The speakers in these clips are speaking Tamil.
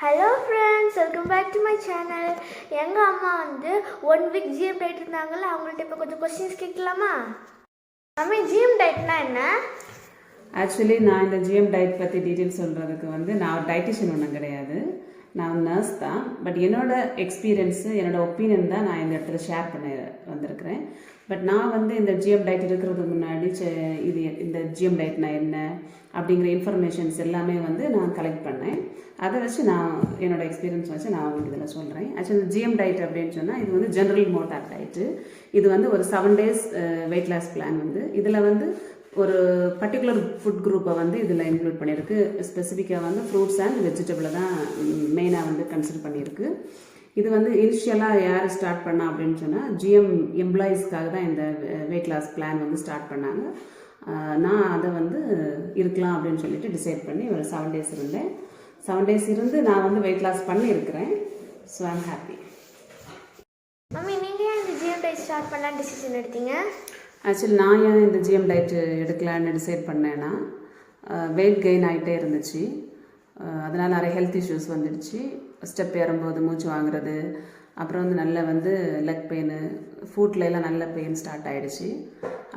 Hello friends, welcome back to my channel. எங்கள் அம்மா வந்து 1 வீக் ஜிஎம் டயட் இருந்தாங்கல்ல, அவங்கள்ட்ட இப்போ கொஞ்சம் கொஸ்டின்ஸ் கேட்கலாமா? அம்மா, ஜிஎம் டயட்னா என்ன? ஆக்சுவலி நான் இந்த ஜிஎம் டயட் பற்றி டீட்டெயில்ஸ் சொல்கிறதுக்கு வந்து நான் டயட்டிஷியன் ஒன்றும் கிடையாது, நான் நர்ஸ் தான். பட் என்னோட எக்ஸ்பீரியன்ஸு, என்னோட ஒப்பீனியன் தான் நான் இந்த இடத்துல ஷேர் பண்ண வந்திருக்கிறேன். பட் நான் வந்து இந்த ஜிஎம் டயட் இருக்கிறதுக்கு முன்னாடி இது இந்த ஜிஎம் டயட்னா என்ன அப்படிங்கிற இன்ஃபர்மேஷன்ஸ் எல்லாமே வந்து நான் கலெக்ட் பண்ணேன். அதை வச்சு நான் என்னோடய எக்ஸ்பீரியன்ஸ் வச்சு நான் உங்களுக்கு இதில் சொல்கிறேன். ஆக்சுவலி ஜிஎம் டயட் அப்படின்னு சொன்னால் இது வந்து ஜென்ரல் மோட்டார் டயட்டு. இது வந்து ஒரு 7 days வெயிட் லாஸ் பிளான். வந்து இதில் வந்து ஒரு பர்டிகுலர் ஃபுட் குரூப்பை வந்து இதில் இன்க்ளூட் பண்ணியிருக்கு. ஸ்பெசிஃபிக்காக வந்து ஃப்ரூட்ஸ் அண்ட் வெஜிடபிளை தான் மெயினாக வந்து கன்சிடர் பண்ணியிருக்கு. இது வந்து இனிஷியலாக யார் ஸ்டார்ட் பண்ணா அப்படின்னு சொன்னால் ஜிஎம் எம்ப்ளாயீஸ்க்காக தான் இந்த வெயிட் லாஸ் பிளான் வந்து ஸ்டார்ட் பண்ணாங்க. நான் அதை வந்து இருக்கலாம் அப்படின்னு சொல்லிட்டு டிசைட் பண்ணி ஒரு 7 days இருந்தேன். 7 days இருந்து நான் வந்து வெயிட் லாஸ் பண்ணியிருக்கிறேன். So I'm happy. மம்மி, நீங்கள் ஏன் இந்த ஜிஎம் டயட் ஸ்டார்ட் பண்ணலான்னு டிசிஷன் எடுத்தீங்க? ஆக்சுவலி நான் ஏன் இந்த ஜிஎம் டயட்டு எடுக்கலான்னு டிசைட் பண்ணேன்னா, வெயிட் கெயின் ஆகிட்டே இருந்துச்சு. அதனால் நிறைய ஹெல்த் இஷ்யூஸ் வந்துடுச்சு. ஸ்டெப் ஏறும்போது மூச்சு வாங்குறது, அப்புறம் வந்து நல்ல வந்து லெக் பெயின், ஃபுட்லலாம் நல்ல பெயின் ஸ்டார்ட் ஆகிடுச்சு.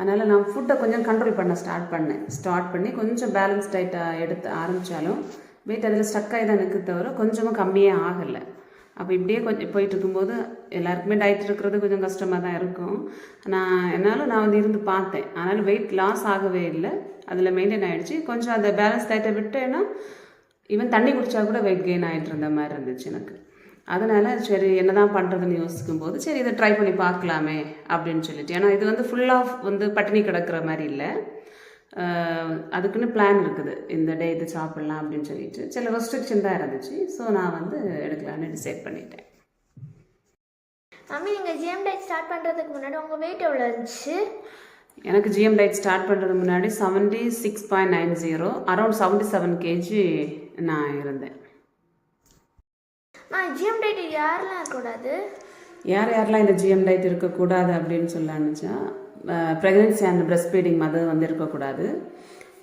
அதனால் நான் ஃபுட்டை கொஞ்சம் கண்ட்ரோல் பண்ண ஸ்டார்ட் பண்ணி கொஞ்சம் பேலன்ஸ் டயட்டாக எடுத்து ஆரம்பித்தாலும் வெயிட் அதில் ஸ்டக் ஆகி தான் எனக்கு தவிர கொஞ்சமும் கம்மியே ஆகலை. அப்போ இப்படியே கொஞ்சம் போயிட்டு இருக்கும்போது எல்லாருக்குமே டயட் இருக்கிறது கொஞ்சம் கஷ்டமாக தான் இருக்கும். நான் வந்து இருந்து பார்த்தேன். அதனால் வெயிட் லாஸ் ஆகவே இல்லை, அதில் மெயின்டைன் ஆகிடுச்சு. கொஞ்சம் அந்த பேலன்ஸ் டயட்டை விட்டேன்னா ஈவன் தண்ணி குடித்தா கூட வெயிட் கெயின் ஆகிட்டு இருந்த மாதிரி இருந்துச்சு எனக்கு. அதனால் சரி என்ன தான் பண்ணுறதுன்னு யோசிக்கும்போது சரி இதை ட்ரை பண்ணி பார்க்கலாமே அப்படின்னு சொல்லிட்டு. ஏன்னா இது வந்து ஃபுல்லாக வந்து பட்டினி கிடக்கிற மாதிரி இல்லை, அதுக்குன்னு பிளான் இருக்குது. இந்த டே இது சாப்பிட்லாம் அப்படின்னு சொல்லிட்டு சில ரெஸ்ட்ரிக்ஷன் தான் இருந்துச்சு. ஸோ நான் வந்து எடுக்கலான்னு டிசைட் பண்ணிட்டேன். மம்மி, நீங்கள் ஜிஎம் டயட் ஸ்டார்ட் பண்ணுறதுக்கு முன்னாடி உங்கள் வெயிட் எவ்வளோ இருந்துச்சு? எனக்கு ஜிஎம் டயட் ஸ்டார்ட் பண்ணுறதுக்கு முன்னாடி 76.90, அரௌண்ட் 77 kg நான் இருந்தேன். ஜிஎம் டயட் யாரெல்லாம் இருக்கக்கூடாது? யாரெல்லாம் இந்த ஜிஎம் டயட் இருக்கக்கூடாது அப்படின்னு சொல்லான்னுச்சா, pregnancy and breast feeding mother வந்து இருக்கக்கூடாது,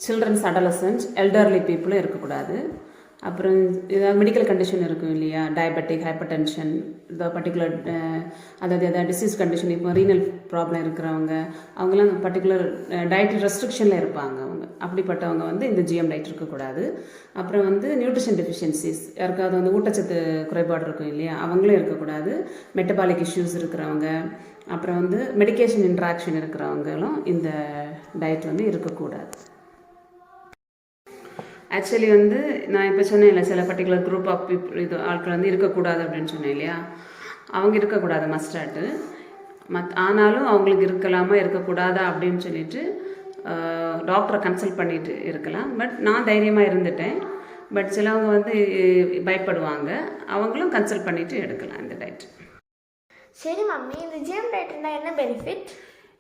சில்ட்ரன்ஸ், அடலசன்ஸ், எல்டர்லி பீப்புளும் இருக்கக்கூடாது. அப்புறம் ஏதாவது மெடிக்கல் கண்டிஷன் இருக்கும் இல்லையா, டயபெட்டிக், ஹைப்பர் டென்ஷன், ஏதாவது பர்டிகுலர் அதாவது எதாவது டிசீஸ் கண்டிஷன், இப்போ ரீனல் ப்ராப்ளம் இருக்கிறவங்க, அவங்களாம் பர்டிகுலர் டயட் ரெஸ்ட்ரிக்ஷனில் இருப்பாங்க. அவங்க அப்படிப்பட்டவங்க வந்து இந்த ஜிஎம் டயட் இருக்கக்கூடாது. அப்புறம் வந்து நியூட்ரிஷன் டெஃபிஷியன்சிஸ், யாருக்காவது வந்து ஊட்டச்சத்து குறைபாடு இருக்கும் இல்லையா, அவங்களும் இருக்கக்கூடாது. மெட்டபாலிக் இஷ்யூஸ் இருக்கிறவங்க, அப்புறம் வந்து மெடிக்கேஷன் இன்ட்ராக்ஷன் இருக்கிறவங்களும் இந்த டயட் வந்து இருக்கக்கூடாது. ஆக்சுவலி வந்து நான் இப்போ சொன்னேன் இல்லை, சில பர்டிகுலர் குரூப் ஆஃப் இது ஆட்கள் வந்து இருக்கக்கூடாது அப்படின்னு சொன்னேன் இல்லையா, அவங்க இருக்கக்கூடாது மஸ்டாட்டு. ஆனாலும் அவங்களுக்கு இருக்கலாமா இருக்கக்கூடாதா அப்படின்னு சொல்லிட்டு டாக்டரை கன்சல்ட் பண்ணிட்டு இருக்கலாம். பட் நான் தைரியமாக இருந்துட்டேன். பட் சிலவங்க வந்து பயப்படுவாங்க, அவங்களும் கன்சல்ட் பண்ணிவிட்டு எடுக்கலாம் இந்த டயட். சரி மம்மி, இந்த ஜிஎம் டயட்னா என்ன பெனிஃபிட்?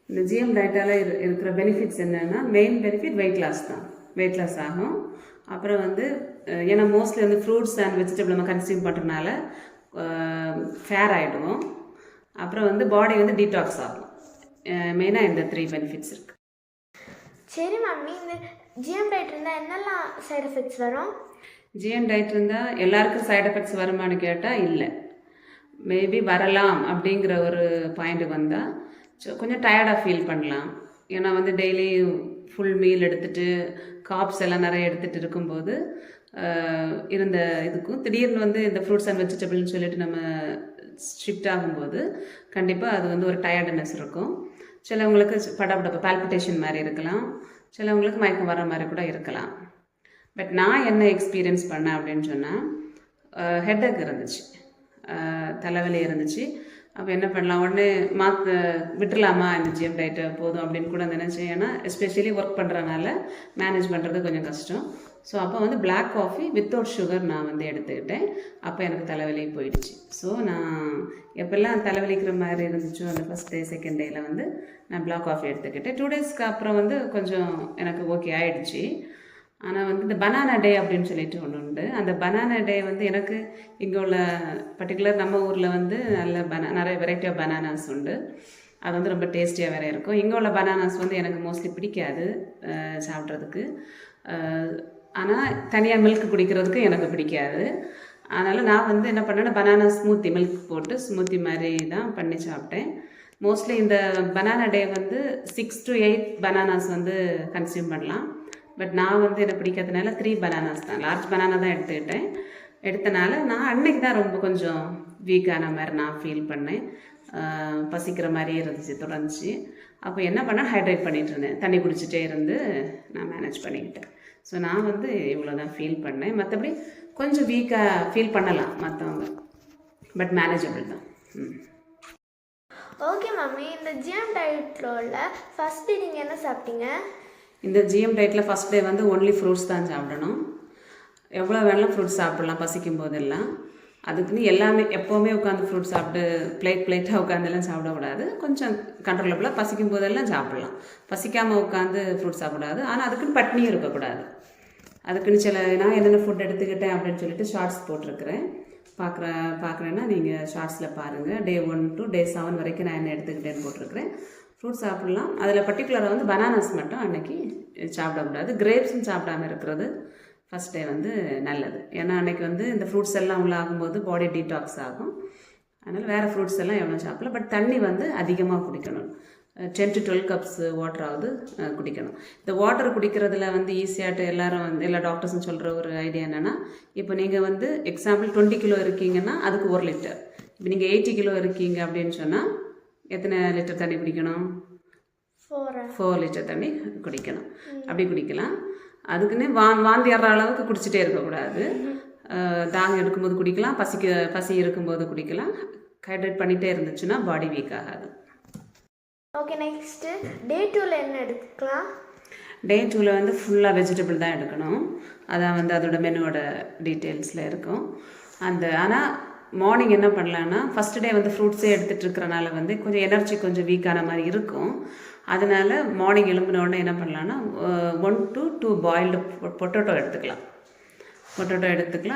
இந்த ஜிஎம் டயட்டால் இருக்கிற பெனிஃபிட்ஸ் என்னென்னா, மெயின் பெனிஃபிட் வெயிட் லாஸ் தான். வெயிட் லாஸ் ஆகும். அப்புறம் வந்து ஏன்னா மோஸ்ட்லி வந்து ஃப்ரூட்ஸ் அண்ட் வெஜிடபிள் நம்ம கன்சியூம் பண்ணுறதுனால ஃபேர் ஆகிடுவோம். அப்புறம் வந்து பாடி வந்து டீடாக்ஸ் ஆகும். மெயினாக இந்த 3 பெனிஃபிட்ஸ் இருக்குது. சரி மம்மி, இந்த ஜிஎம் டயட் இருந்தால் என்னெல்லாம் சைடு எஃபெக்ட்ஸ் வரும்? ஜிஎம் டயட் இருந்தால் எல்லாருக்கும் சைடு எஃபெக்ட்ஸ் வருமானு கேட்டால் இல்லை, மேபி வரலாம். அப்படிங்கிற ஒரு பாயிண்ட்டுக்கு வந்தால் கொஞ்சம் டயர்டாக ஃபீல் பண்ணலாம். ஏன்னா வந்து டெய்லி ஃபுல் மீல் எடுத்துகிட்டு காப்ஸ் எல்லாம் நிறைய எடுத்துகிட்டு இருக்கும்போது இருந்த இதுக்கும் திடீர்னு வந்து இந்த ஃப்ரூட்ஸ் அண்ட் வெஜிடபிள்னு சொல்லிட்டு நம்ம ஷிஃப்ட் ஆகும்போது கண்டிப்பாக அது வந்து ஒரு டயர்ட்னஸ் இருக்கும். சிலவங்களுக்கு படப்படப்பு பால்பிட்டேஷன் மாதிரி இருக்கலாம், சிலவங்களுக்கு மயக்கம் வர மாதிரி கூட இருக்கலாம். பட் நான் என்ன எக்ஸ்பீரியன்ஸ் பண்ணேன் அப்படின்னு சொன்னால், ஹெட்டேக் இருந்துச்சு, தலைவலி இருந்துச்சு. அப்போ என்ன பண்ணலாம், உடனே விட்டுலாமா இந்த ஜிஎம் டயட்டை போதும் அப்படின்னு கூட நினச்சேன். ஏன்னா எஸ்பெஷலி ஒர்க் பண்ணுறதுனால மேனேஜ் பண்ணுறது கொஞ்சம் கஷ்டம். ஸோ அப்போ வந்து பிளாக் காஃபி வித்தவுட் சுகர் நான் வந்து எடுத்துக்கிட்டேன். அப்போ எனக்கு தலைவலி போயிடுச்சு. ஸோ நான் எப்போல்லாம் தலைவலிக்கிற மாதிரி இருந்துச்சோ அந்த ஃபஸ்ட் டே செகண்ட் டேயில் வந்து நான் பிளாக் காஃபி எடுத்துக்கிட்டேன். 2 daysக்கு அப்புறம் வந்து கொஞ்சம் எனக்கு ஓகே ஆகிடுச்சு. ஆனால் வந்து இந்த பனானா டே அப்படின்னு சொல்லிட்டு ஒன்று உண்டு. அந்த பனானா டே வந்து எனக்கு இங்கே உள்ள பர்டிகுலர் நம்ம ஊரில் வந்து நிறைய வெரைட்டி ஆஃப் பனானாஸ் உண்டு. அது வந்து ரொம்ப டேஸ்டியாக வேறு இருக்கும். இங்கே உள்ள பனானாஸ் வந்து எனக்கு மோஸ்ட்லி பிடிக்காது சாப்பிட்றதுக்கு. ஆனால் தனியாக மில்க் குடிக்கிறதுக்கு எனக்கு பிடிக்காது. அதனால் நான் வந்து என்ன பண்ணேன்னா பனானா ஸ்மூத்தி மில்க் போட்டு ஸ்மூத்தி மாதிரி தான் பண்ணி சாப்பிட்டேன். மோஸ்ட்லி இந்த பனானா டே வந்து 6 to 8 பனானாஸ் வந்து கன்சியூம் பண்ணலாம். பட் நான் வந்து எனக்கு பிடிக்கிறதுனால 3 பனானாஸ் தான், லார்ஜ் பனானா தான் எடுத்துக்கிட்டேன். எடுத்தனால நான் அன்னைக்கு தான் ரொம்ப கொஞ்சம் வீக்கான மாதிரி நான் ஃபீல் பண்ணேன். பசிக்கிற மாதிரியே இருந்துச்சு தொடர்ந்துச்சு. அப்போ என்ன பண்ணேன், ஹைட்ரேட் பண்ணிகிட்டு இருந்தேன், தண்ணி குடிச்சிட்டே இருந்து நான் மேனேஜ் பண்ணிக்கிட்டேன். ஸோ நான் வந்து இவ்வளோ தான் ஃபீல் பண்ணேன். மற்றபடி கொஞ்சம் வீக்காக ஃபீல் பண்ணலாம் மற்றவங்க, பட் மேனேஜபிள் தான். ஓகே மம்மி, இந்த ஜிஎம் டயட்டில் ஃபஸ்ட் டே நீங்கள் என்ன சாப்பிட்டீங்க? இந்த ஜிஎம் டயட்டில் ஃபஸ்ட் டே வந்து ஒன்லி ஃப்ரூட்ஸ் தான் சாப்பிடணும். எவ்வளோ வேணாலும் ஃப்ரூட்ஸ் சாப்பிட்லாம் பசிக்கும் போதெல்லாம். அதுக்குன்னு எல்லாமே எப்போவுமே உட்காந்து ஃப்ரூட் சாப்பிட்டு பிளேட்டாக உட்காந்துலாம் சாப்பிடக்கூடாது. கொஞ்சம் கண்ட்ரோலபிளாக பசிக்கும் போதெல்லாம் சாப்பிட்லாம். பசிக்காமல் உட்காந்து ஃப்ரூட் சாப்பிடாது. ஆனால் அதுக்குன்னு பட்னியும் இருக்கக்கூடாது. அதுக்குன்னு நான் என்னென்ன ஃபுட் எடுத்துக்கிட்டேன் அப்படின்னு சொல்லிட்டு ஷார்ட்ஸ் போட்டிருக்கிறேன். பார்க்குறேன்னா நீங்கள் ஷார்ட்ஸில் பாருங்கள். Day 1 to Day 7 வரைக்கும் நான் என்ன எடுத்துக்கிட்டேன்னு போட்டிருக்கிறேன். ஃப்ரூட் சாப்பிட்லாம். அதில் பர்டிகுலராக வந்து பனானாஸ் மட்டும் அன்றைக்கி சாப்பிடக்கூடாது. கிரேப்ஸும் சாப்பிடாமல் இருக்கிறது ஃபஸ்ட் டே வந்து நல்லது. ஏன்னா அன்றைக்கி வந்து இந்த ஃப்ரூட்ஸ் எல்லாம் உள்ள ஆகும்போது பாடி டீடாக்ஸ் ஆகும். அதனால் வேறு ஃப்ரூட்ஸ் எல்லாம் எவ்வளோ சாப்பிடலாம். பட் தண்ணி வந்து அதிகமாக குடிக்கணும். 10 to 12 cups வாட்டராவது குடிக்கணும். இந்த வாட்டர் குடிக்கிறதுல வந்து ஈஸியாகிட்டு எல்லாரும் வந்து எல்லா டாக்டர்ஸும் சொல்கிற ஒரு ஐடியா என்னென்னா, இப்போ நீங்கள் வந்து எக்ஸாம்பிள் 20 கிலோ இருக்கீங்கன்னா அதுக்கு 1 லிட்டர். இப்போ நீங்கள் 80 கிலோ இருக்கீங்க அப்படின்னு சொன்னால் எத்தனை லிட்டர் தண்ணி குடிக்கணும்? 4 லிட்டர் தண்ணி குடிக்கணும். அப்படி குடிக்கலாம். அதுக்குன்னு வாந்தி ஏற அளவுக்கு குடிச்சிட்டே இருக்கக்கூடாது. தாகம் எடுக்கும்போது குடிக்கலாம், பசி இருக்கும்போது குடிக்கலாம். ஹைட்ரேட் பண்ணிகிட்டே இருந்துச்சுன்னா பாடி வீக் ஆகாது. ஓகே, நெக்ஸ்ட்டு Day 2ல் என்ன எடுக்கலாம்? Day 2ல் வந்து ஃபுல்லாக வெஜிடபிள் தான் எடுக்கணும். அதான் வந்து அதோட மெனுவோட டீட்டெயில்ஸில் இருக்கும். ஆனால் மார்னிங் என்ன பண்ணலான்னா, ஃபஸ்ட் டே வந்து ஃப்ரூட்ஸே எடுத்துகிட்டு இருக்கிறனால வந்து கொஞ்சம் எனர்ஜி கொஞ்சம் வீக்கான மாதிரி இருக்கும். அதனால் மார்னிங் எழும்பினோடனே என்ன பண்ணலான்னா 1 to 2 பாயில்டு பொட்டேட்டோ எடுத்துக்கலாம்.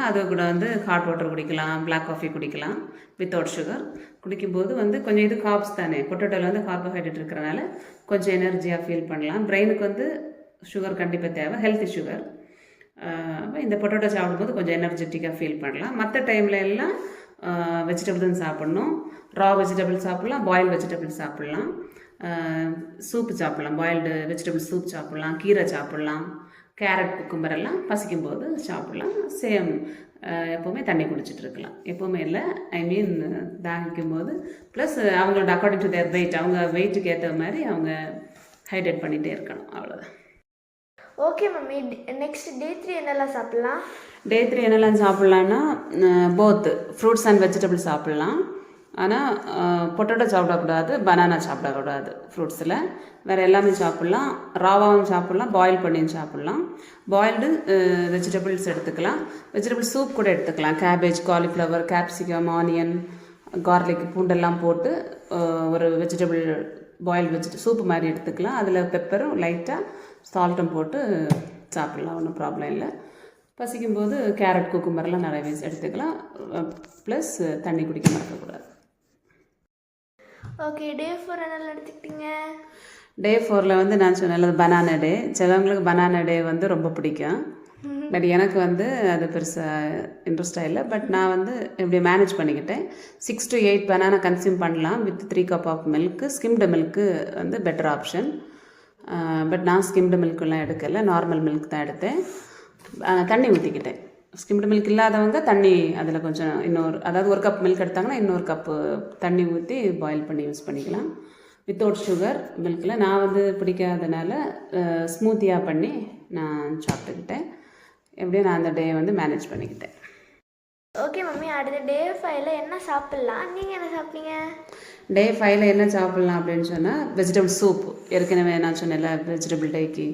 அது கூட வந்து ஹாட் வாட்டர் குடிக்கலாம், பிளாக் காஃபி குடிக்கலாம் வித்தவுட் சுகர். குடிக்கும்போது வந்து கொஞ்சம் இது கார்ப்ஸ் தானே, பொட்டேட்டோவில் வந்து கார்போஹைட்ரேட் இருக்கிறனால கொஞ்சம் எனர்ஜியாக ஃபீல் பண்ணலாம். பிரெயினுக்கு வந்து சுகர் கண்டிப்பாக தேவை, ஹெல்த்தி சுகர். இந்த பொட்டேட்டோ சாப்பிடும்போது கொஞ்சம் எனர்ஜெட்டிக்காக ஃபீல் பண்ணலாம். மற்ற டைமில் எல்லாம் வெஜிடபிள் தான் சாப்பிட்ணும். ரா வெஜிடபிள் சாப்பிட்லாம், பாயில் வெஜிடபிள் சாப்பிட்லாம், சூப்பு சாப்பிட்லாம், பாயில்டு வெஜிடபிள் சூப் சாப்பிட்லாம், கீரை சாப்பிட்லாம், கேரட் குக்கும்பர் எல்லாம் பசிக்கும்போது சாப்பிட்லாம். சேம் எப்போவுமே தண்ணி குடிச்சிட்டு இருக்கலாம். எப்போவுமே இல்லை, தாகிக்கும் போது ப்ளஸ் அவங்களோட அக்கார்டிங் டு தேர் வெயிட், அவங்க வெயிட்டுக்கு ஏற்ற மாதிரி அவங்க ஹைட்ரேட் பண்ணிகிட்டே இருக்கணும். அவ்வளோதான். ஓகே மம்மி, நெக்ஸ்ட் Day 3 என்னெல்லாம் சாப்பிட்லாம்? Day 3 என்னெல்லாம் சாப்பிட்லான்னா போத் ஃப்ரூட்ஸ் அண்ட் வெஜிடபிள் சாப்பிட்லாம். ஆனால் பொட்டேட்டோ சாப்பிடக்கூடாது, பனானா சாப்பிடக்கூடாது. ஃப்ரூட்ஸில் வேறு எல்லாமே சாப்பிட்லாம். ராவாவும் சாப்பிட்லாம், பாயில் பண்ணியும் சாப்பிட்லாம். பாயில்டு வெஜிடபிள்ஸ் எடுத்துக்கலாம். வெஜிடபிள் சூப் கூட எடுத்துக்கலாம். Cabbage, cauliflower, capsicum, onion, garlic, பூண்டெல்லாம் போட்டு ஒரு வெஜிடபிள் பாயில் சூப்பு மாதிரி எடுத்துக்கலாம். அதில் பெப்பரும் லைட்டாக சால்ட்டும் போட்டு சாப்பிட்லாம், ஒன்றும் ப்ராப்ளம் இல்லை. பசிக்கும்போது கேரட் குக்கும்பர்லாம் நிறைய எடுத்துக்கலாம். ப்ளஸ் தண்ணி குடிக்க மறக்கக்கூடாது. ஓகே, Day 4 என்னெல்லாம் எடுத்துக்கிட்டீங்க? Day 4ல் வந்து நான் சொன்னேன் பனானா டே. சிலவங்களுக்கு பனானா டே வந்து ரொம்ப பிடிக்கும். பட் எனக்கு வந்து அது பெருசாக இன்ட்ரெஸ்டாக இல்லை. பட் நான் வந்து இப்படி மேனேஜ் பண்ணிக்கிட்டேன். 6 to 8 பனானா கன்சியூம் பண்ணலாம் with 3 cup of milk. Skimmed milk வந்து பெட்டர் ஆப்ஷன். பட் நான் ஸ்கிம்டு மில்க்கெல்லாம் எடுக்கலை, நார்மல் மில்க் தான் எடுத்தேன். தண்ணி ஊற்றிக்கிட்டேன். ஸ்கிம்டு மில்க் இல்லாதவங்க தண்ணி அதில் கொஞ்சம் அதாவது 1 cup மில்க் எடுத்தாங்கன்னா இன்னொரு கப்பு தண்ணி ஊற்றி பாயில் பண்ணி யூஸ் பண்ணிக்கலாம். வித்தவுட் சுகர் மில்கில் நான் வந்து பிடிக்காதனால ஸ்மூத்தியாக பண்ணி நான் சாப்பிட்டுக்கிட்டேன். எப்படியும் நான் அந்த டே வந்து மேனேஜ் பண்ணிக்கிட்டேன். ஓகே மம்மி, அடுத்த Day 5ல் என்ன சாப்பிட்லாம்? நீங்கள் என்ன சாப்பிட்டீங்க? Day 5ல் என்ன சாப்பிட்லாம் அப்படின்னு சொன்னால் வெஜிடபிள் சூப். ஏற்கனவே நான் சொன்னேன்ல வெஜிடபிள் டேக்கு,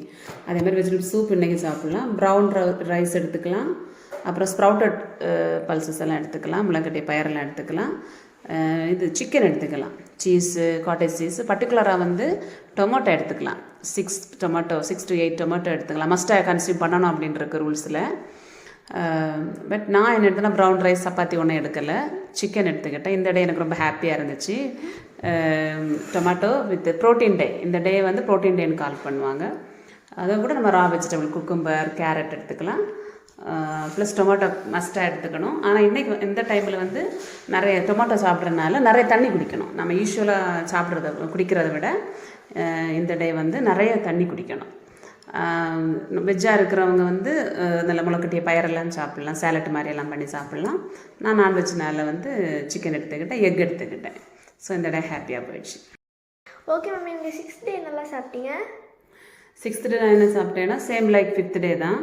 அதேமாதிரி வெஜிடபிள் சூப் இன்றைக்கி சாப்பிட்லாம். ப்ரௌன் ரைஸ் எடுத்துக்கலாம். அப்புறம் ஸ்ப்ரவுட்டட் பல்சஸ் எல்லாம் எடுத்துக்கலாம். முளைக்கட்டி பயரெல்லாம் எடுத்துக்கலாம். இது சிக்கன் எடுத்துக்கலாம், சீஸு, காட்டேஜ் சீஸு. பர்டிகுலராக வந்து டொமேட்டோ எடுத்துக்கலாம். 6 to 8 டொமேட்டோ எடுத்துக்கலாம். மஸ்ட்டாக கன்சியூம் பண்ணணும் அப்படின்ற ரூல்ஸில். பட் நான் என்ன எடுத்தேன்னா ப்ரௌன் ரைஸ், சப்பாத்தி ஒன்றும் எடுக்கலை, சிக்கன் எடுத்துக்கிட்டேன். இந்த டே எனக்கு ரொம்ப ஹாப்பியாக இருந்துச்சு. டொமேட்டோ வித் ப்ரோட்டீன் டே. இந்த டே வந்து ப்ரோட்டீன் டேன்னு கால் பண்ணுவாங்க. அதை கூட நம்ம ரா வெஜிடபிள் குக்கும்பர், கேரட் எடுத்துக்கலாம். ப்ளஸ் டொமேட்டோ மஸ்ட்டாக எடுத்துக்கணும். ஆனால் இன்றைக்கி இந்த டைமில் வந்து நிறைய டொமேட்டோ சாப்பிட்றதுனால நிறைய தண்ணி குடிக்கணும். நம்ம யூஸ்வலாக குடிக்கிறத விட இந்த டே வந்து நிறைய தண்ணி குடிக்கணும். வெஜ்ஜாக இருக்கிறவங்க வந்து நல்ல முளைக்கட்டிய பயரெல்லாம் சாப்பிட்லாம், சேலட் மாதிரியெல்லாம் பண்ணி சாப்பிட்லாம். நான் நான்வெஜ்னால வந்து சிக்கன் எடுத்துக்கிட்டேன், எக் எடுத்துக்கிட்டேன். ஸோ இந்த டே ஹாப்பியாக போயிடுச்சு. ஓகே மம்மி, நீங்கள் 6th டே நல்லா சாப்பிட்டீங்க. 6th டே நான் என்ன சாப்பிட்டேன்னா சேம் லைக் 5th டே தான்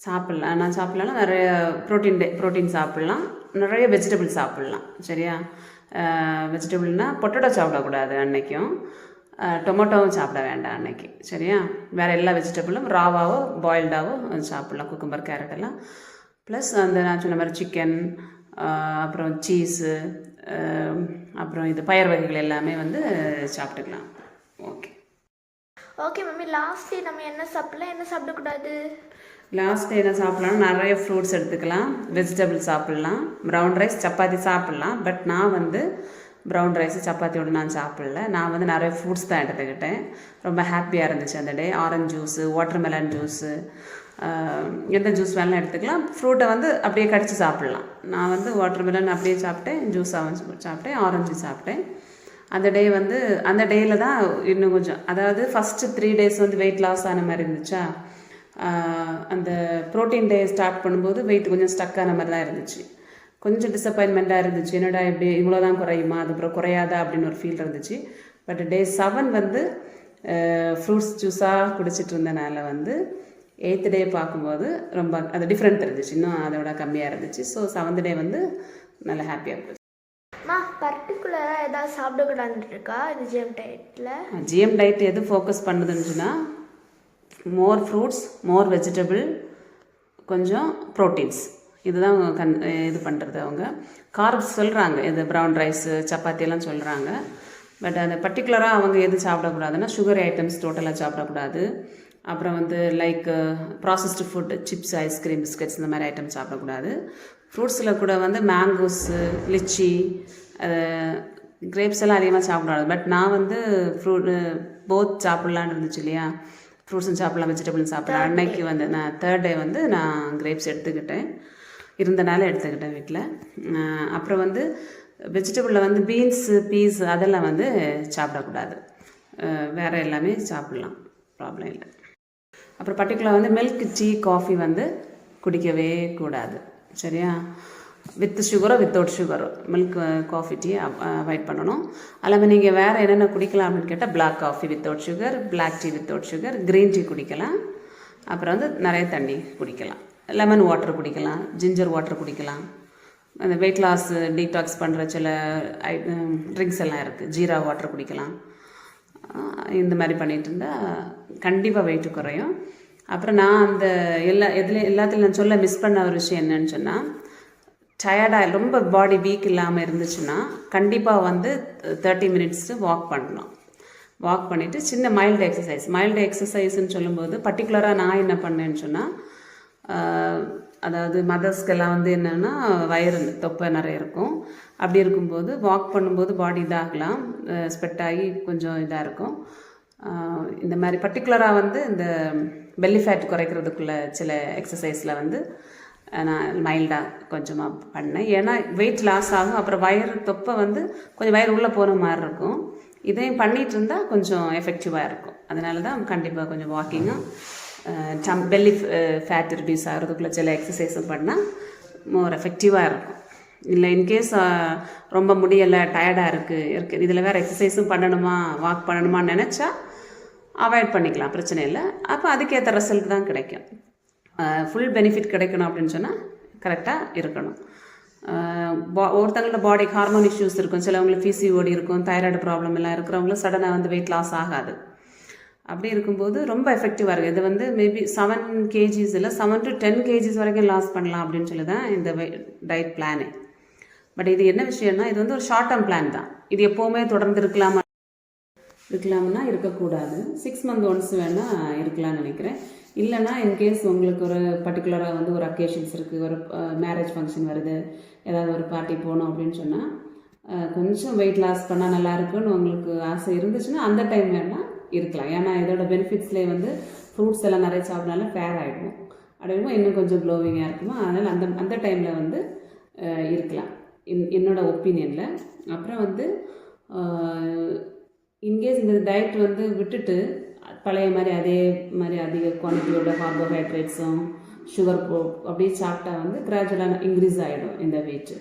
சாப்பிட்லாம். நான் சாப்பிட்லாம் நிறைய ப்ரோட்டீன் சாப்பிட்லாம், நிறைய வெஜிடபிள் சாப்பிட்லாம். சரியா? வெஜிடபிள்னால் பொட்டேட்டோ சாப்பிடக்கூடாது அன்றைக்கும், டொமேட்டோவும் சாப்பிட வேண்டாம் அன்றைக்கி. சரியா? வேறு எல்லா வெஜிடபிளும் ராவாவோ பாயில்டாவோ சாப்பிட்லாம், குக்கும்பர் கேரட் எல்லாம். ப்ளஸ் அந்த நான் சொன்ன மாதிரி சிக்கன், அப்புறம் சீஸு, அப்புறம் இது பயறு வகைகள் எல்லாமே வந்து சாப்பிட்டுக்கலாம். Okay okay mummy, last day நம்ம என்ன சாப்பிடலாம், என்ன சாப்பிடக்கூடாது? லாஸ்ட் டே என்ன சாப்பிட்லாம், நிறைய ஃப்ரூட்ஸ் எடுத்துக்கலாம், வெஜிடபிள் சாப்பிட்லாம், ப்ரௌன் ரைஸ் சப்பாத்தி சாப்பிட்லாம். பட் நான் வந்து ப்ரௌன் ரைஸு சப்பாத்தியோடு நான் சாப்பிடல. நான் வந்து நிறைய ஃப்ரூட்ஸ் தான் எடுத்துக்கிட்டேன். ரொம்ப ஹாப்பியாக இருந்துச்சு அந்த டே. ஆரஞ்சு ஜூஸு, வாட்டர்மெலன் ஜூஸு, எந்த ஜூஸ் வேணாலும் எடுத்துக்கலாம். ஃப்ரூட்டை வந்து அப்படியே கடித்து சாப்பிட்லாம். நான் வந்து வாட்டர்மெலன் அப்படியே சாப்பிட்டேன், ஜூஸாக சாப்பிட்டேன், ஆரஞ்சு சாப்பிட்டேன். அந்த டே வந்து அந்த டேயில் தான் இன்னும் கொஞ்சம், அதாவது ஃபஸ்ட்டு 3 days வந்து வெயிட் லாஸ் ஆன மாதிரி இருந்துச்சா. அந்த ப்ரோட்டீன் டே ஸ்டார்ட் பண்ணும்போது வெயிட் கொஞ்சம் ஸ்டக் ஆன மாதிரி தான் இருந்துச்சு. கொஞ்சம் டிசப்பாயின்மெண்ட்டாக இருந்துச்சு. என்னடா இப்படி இவ்வளோ தான் குறையுமா, அதுக்கப்புறம் குறையாதா அப்படின்னு ஒரு ஃபீல் இருந்துச்சு. பட் டே 7 வந்து ஃப்ரூட்ஸ் ஜூஸாக குடிச்சிட்டு இருந்தனால வந்து 8th டே பார்க்கும்போது ரொம்ப அது டிஃப்ரெண்ட் இருந்துச்சு, இன்னும் அதோட கம்மியாக இருந்துச்சு. ஸோ 7th டே வந்து நல்லா ஹாப்பியாக இருந்துச்சு. பர்டிகுலராக ஏதாவது சாப்பிடக்கூடாதுன்னு இருக்கா இந்த ஜிஎம் டயட்டில்? ஜிஎம் டயட் எது ஃபோக்கஸ் பண்ணுதுன்னா மோர் ஃப்ரூட்ஸ், மோர் வெஜிடபிள், கொஞ்சம் ப்ரோட்டீன்ஸ், இதுதான் இது பண்ணுறது. அவங்க கார்ப்ஸ் சொல்கிறாங்க, இது ப்ரௌன் ரைஸு சப்பாத்தியெல்லாம் சொல்கிறாங்க. பட் அந்த பர்டிகுலராக அவங்க எது சாப்பிடக்கூடாதுன்னா சுகர் ஐட்டம்ஸ் டோட்டலாக சாப்பிடக்கூடாது. அப்புறம் வந்து like processed food, chips, ice cream, biscuits இந்த மாதிரி ஐட்டம் சாப்பிடக்கூடாது. ஃப்ரூட்ஸில் கூட வந்து மேங்கோஸு, லிச்சி, கிரேப்ஸ் எல்லாம் அதிகமாக சாப்பிடக்கூடாது. பட் நான் வந்து போத் சாப்பிட்லான்னு இருந்துச்சு இல்லையா, ஃப்ரூட்ஸும் சாப்பிட்லாம், வெஜிடபிளும் சாப்பிட்லாம். அன்னைக்கு வந்து நான் 3rd டே வந்து நான் கிரேப்ஸ் எடுத்துக்கிட்டேன், இருந்தனால எடுத்துக்கிட்டேன் வீட்டில். அப்புறம் வந்து வெஜிடபிளில் வந்து பீன்ஸு, பீஸ் அதெல்லாம் வந்து சாப்பிடக்கூடாது. வேறு எல்லாமே சாப்பிட்லாம், ப்ராப்ளம் இல்லை. அப்புறம் பர்டிகுலர் வந்து மில்க், டீ, காஃபி வந்து குடிக்கவே கூடாது. சரியா? வித் சுகரோ வித்தவுட் சுகரோ, மில்க், காஃபி, டீ அவாய்ட் பண்ணணும். அல்லது நீங்கள் வேறு என்னென்ன குடிக்கலாம் அப்படின்னு கேட்டால் black coffee without sugar, black tea without sugar, green tea குடிக்கலாம். அப்புறம் வந்து நிறைய தண்ணி குடிக்கலாம், லெமன் வாட்டர் குடிக்கலாம், ஜிஞ்சர் வாட்டர் குடிக்கலாம். அந்த வெயிட் லாஸ் டீடாக்ஸ் பண்ணுற சில ட்ரிங்க்ஸ் எல்லாம் இருக்குது, ஜீரா வாட்டர் குடிக்கலாம். இந்த மாதிரி பண்ணிகிட்டு இருந்தால் கண்டிப்பாக வெயிட்டு குறையும். அப்புறம் நான் அந்த எல்லாத்துலையும் நான் சொல்ல மிஸ் பண்ண ஒரு விஷயம் என்னன்னு சொன்னால், டயர்டாக ரொம்ப பாடி வீக் இல்லாமல் இருந்துச்சுன்னா கண்டிப்பாக வந்து 30 minutes வாக் பண்ணணும். வாக் பண்ணிவிட்டு சின்ன மைல்டு எக்ஸசைஸ்ன்னு சொல்லும்போது பர்டிகுலராக நான் என்ன பண்ணேன்னு சொன்னால், அதாவது மதர்ஸ்க்கெல்லாம் வந்து என்னென்னா வயிறு தொப்பை நிறைய இருக்கும். அப்படி இருக்கும்போது வாக் பண்ணும்போது பாடி இதாகலாம், ஸ்வெட் ஆகி கொஞ்சம் இதாக இருக்கும். இந்த மாதிரி பர்டிகுலராக வந்து இந்த பெல்லி ஃபேட் குறைக்கிறதுக்குள்ள சில எக்ஸசைஸில் வந்து நான் மைல்டாக கொஞ்சமாக பண்ணேன். ஏன்னா வெயிட் லாஸ் ஆகும், அப்புறம் வயிறு தொப்பை வந்து கொஞ்சம் வயிறு உள்ளே போகிற மாதிரி இருக்கும். இதையும் பண்ணிகிட்டு இருந்தால் கொஞ்சம் எஃபெக்டிவாக இருக்கும். அதனால தான் கண்டிப்பாக கொஞ்சம் வாக்கிங்கும் பெல்லி ஃபேட் ரிடியூஸ் ஆகிறதுக்குள்ள சில எக்ஸசைஸும் பண்ணால் மோர் எஃபெக்டிவாக இருக்கும். இல்லை இன்கேஸ் ரொம்ப முடியலை, டயர்டாக இருக்குது, இதில் வேறு எக்ஸசைஸும் பண்ணணுமா, வாக் பண்ணணுமான்னு நினச்சா அவாய்ட் பண்ணிக்கலாம், பிரச்சனை இல்லை. அப்போ அதுக்கேற்ற ரிசல்ட் தான் கிடைக்கும். ஃபுல் பெனிஃபிட் கிடைக்கணும் அப்படின்னு சொன்னால் கரெக்டாக இருக்கணும். ஒருத்தங்களோட பாடி ஹார்மோன் இஷ்யூஸ் இருக்கும், சிலவங்களுக்கு பிசிஓடி இருக்கும், தைராய்டு ப்ராப்ளம் எல்லாம் இருக்கிறவங்களும் சடனாக வந்து வெயிட் லாஸ் ஆகாது. அப்படி இருக்கும்போது ரொம்ப எஃபெக்டிவாக இருக்குது. இது வந்து மேபி 7 kgs இல்லை 7 to 10 kgs வரைக்கும் லாஸ் பண்ணலாம் அப்படின்னு சொல்லி தான் இந்த டயட் பிளானு. பட் இது என்ன விஷயம்னா, இது வந்து ஒரு ஷார்ட் டேர்ம் பிளான் தான். இது எப்போவுமே தொடர்ந்து இருக்கலாம்னா இருக்கக்கூடாது. 6 month ஒன்ஸ் வேணால் இருக்கலாம்னு நினைக்கிறேன். இல்லைனா இன்கேஸ் உங்களுக்கு ஒரு பர்டிகுலராக வந்து ஒரு அக்கேஷன்ஸ் இருக்குது, ஒரு மேரேஜ் ஃபங்க்ஷன் வருது, ஏதாவது ஒரு பார்ட்டி போகணும் அப்படின்னு சொன்னால் கொஞ்சம் வெயிட் லாஸ் பண்ணால் நல்லா இருக்குன்னு உங்களுக்கு ஆசை இருந்துச்சுன்னா அந்த டைம் வேணால் இருக்கலாம். ஏன்னா இதோட பெனிஃபிட்ஸ்லேயே வந்து ஃப்ரூட்ஸ் எல்லாம் நிறைய சாப்பிட்னால ஃபேர் ஆகிடும். அப்படிங்கும்போது இன்னும் கொஞ்சம் க்ளோவிங்காக இருக்குமா. அதனால் அந்த டைமில் வந்து இருக்கலாம் என்னோடய ஒப்பீனியனில். அப்புறம் வந்து இன்கேஸ் இந்த டயட் வந்து விட்டுட்டு பழைய மாதிரி அதே மாதிரி அதிக குவான்டிட்டியோட கார்போஹைட்ரேட்ஸும் சுகர் அப்படியே சாப்பிட்டா வந்து கிராஜுவலாக இன்க்ரீஸ் ஆகிடும் இந்த வெயிட்டு.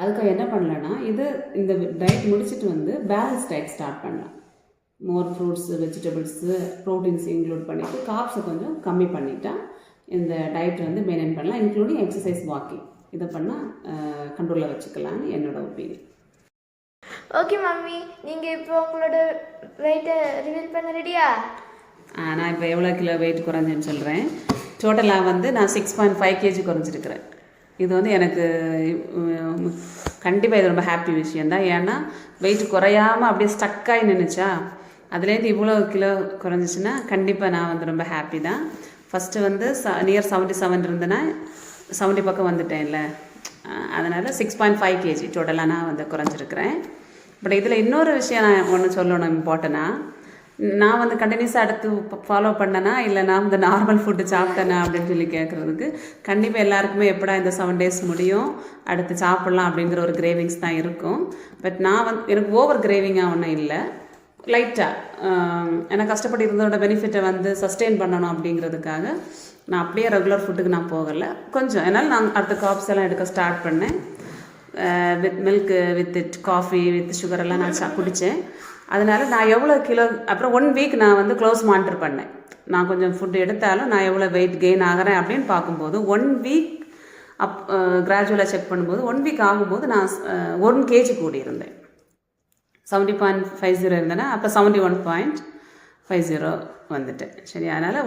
அதுக்காக என்ன பண்ணலன்னா இந்த டயட் முடிச்சுட்டு வந்து பேலன்ஸ் டயட் ஸ்டார்ட் பண்ணலாம். மோர் ஃப்ரூட்ஸு, வெஜிடபிள்ஸு, ப்ரோட்டீன்ஸ் இன்க்ளூட் பண்ணிவிட்டு கார்ப்ஸை கொஞ்சம் கம்மி பண்ணிட்டா இந்த டயட் வந்து மெயின்டைன் பண்ணலாம், இன்க்ளூடிங் எக்ஸசைஸ், வாக்கிங். இதை பண்ணால் கண்ட்ரோலில் வச்சுக்கலான்னு என்னோடய ஒப்பீனியன். ஓகே மம்மி, நீங்கள் இப்போ உங்களோட வெயிட்டை ரிவீல் பண்ண ரெடியா? நான் இப்போ எவ்வளோ கிலோ வெயிட் குறைஞ்சேன்னு சொல்கிறேன். டோட்டலாக வந்து நான் 6.5 kg குறைஞ்சிருக்கிறேன். இது வந்து எனக்கு கண்டிப்பாக இது ரொம்ப ஹாப்பி விஷயந்தான். ஏன்னா வெயிட் குறையாமல் அப்படியே ஸ்டக்காகி நின்றுச்சா, அதுலேருந்து இவ்வளோ கிலோ குறைஞ்சிச்சின்னா கண்டிப்பாக நான் வந்து ரொம்ப ஹாப்பி தான். ஃபஸ்ட்டு வந்து நியர் 77 இருந்தேன்னா 70 பக்கம் வந்துட்டேன்ல, அதனால் 6.5 kg டோட்டலாக நான் வந்து குறைஞ்சிருக்கிறேன். பட் இதில் இன்னொரு விஷயம் நான் ஒன்று சொல்லணும் இம்பார்ட்டனாக. நான் வந்து கண்டினியூஸாக அடுத்து ஃபாலோ பண்ணேன்னா இல்லை நான் வந்து நார்மல் ஃபுட்டு சாப்பிட்டேனா அப்படின்னு சொல்லி கேட்குறதுக்கு கண்டிப்பாக எல்லாருக்குமே எப்படா இந்த 7 days முடியும் அடுத்து சாப்பிட்லாம் அப்படிங்கிற ஒரு கிரேவிங்ஸ் தான் இருக்கும். பட் நான் வந்து எனக்கு ஓவர் கிரேவிங்காக ஒன்றும் இல்லை, லைட்டாக எனக்கு கஷ்டப்பட்டு இருந்ததோட பெனிஃபிட்டை வந்து சஸ்டெயின் பண்ணணும் அப்படிங்கிறதுக்காக நான் அப்படியே ரெகுலர் ஃபுட்டுக்கு நான் போகலை கொஞ்சம். அதனால் நான் அடுத்த காப்ஸ் எல்லாம் எடுக்க ஸ்டார்ட் பண்ணேன். With milk, with coffee, with சுகரெல்லாம் நான் குடித்தேன். அதனால் நான் எவ்வளோ கிலோ, அப்புறம் 1 week நான் வந்து க்ளோஸ் மானிட்டர் பண்ணேன். நான் கொஞ்சம் ஃபுட்டு எடுத்தாலும் நான் எவ்வளோ வெயிட் கெயின் ஆகிறேன் அப்படின்னு பார்க்கும்போது 1 week கிராஜுவலாக செக் பண்ணும்போது 1 week ஆகும்போது நான் 1 kg கூடி இருந்தேன். 70.50 இருந்தேன்னா அப்போ 71.50 வந்துட்டேன். சரி, அதனால்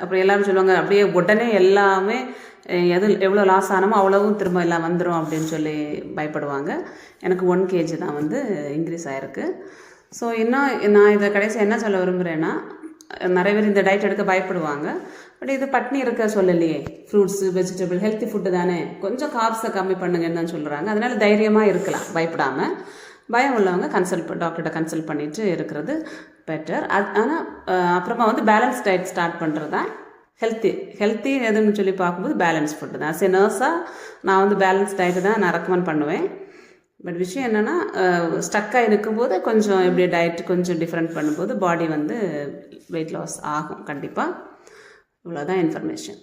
அப்புறம் எல்லோரும் சொல்லுவாங்க அப்படியே உடனே எல்லாமே எவ்வளோ லாஸ் ஆனமோ அவ்வளவும் திரும்ப எல்லாம் வந்துடும் அப்படின்னு சொல்லி பயப்படுவாங்க. எனக்கு 1 kg தான் வந்து இன்க்ரீஸ் ஆகிருக்கு. ஸோ இன்னும் நான் இதை கடைசி என்ன சொல்ல விரும்புகிறேன்னா, நிறைய பேர் இந்த டயட் எடுக்க பயப்படுவாங்க. பட் இது பட்னி இருக்க சொல்லலையே, ஃப்ரூட்ஸு, வெஜிடபிள், ஹெல்த்தி ஃபுட்டு தானே, கொஞ்சம் கார்ப்ஸை கம்மி பண்ணுங்கன்னு தான் சொல்கிறாங்க. அதனால் தைரியமாக இருக்கலாம் பயப்படாமல். பயம் உள்ளவங்க டாக்டர்கிட்ட கன்சல்ட் பண்ணிவிட்டு இருக்கிறது பெட்டர். ஆனால் அப்புறமா வந்து பேலன்ஸ் டயட் ஸ்டார்ட் பண்ணுறது தான் ஹெல்த்தி எதுன்னு சொல்லி பார்க்கும்போது பேலன்ஸ் ஃபுட்டு தான். ஆஸ் எ நர்ஸாக நான் வந்து பேலன்ஸ் டயட்டு தான் நான் ரெக்கமெண்ட் பண்ணுவேன். பட் விஷயம் என்னென்னா ஸ்டக்காக இருக்கும்போது கொஞ்சம் எப்படி டயட் கொஞ்சம் டிஃப்ரெண்ட் பண்ணும்போது பாடி வந்து வெயிட் லாஸ் ஆகும் கண்டிப்பாக. இவ்வளோதான் இன்ஃபர்மேஷன்.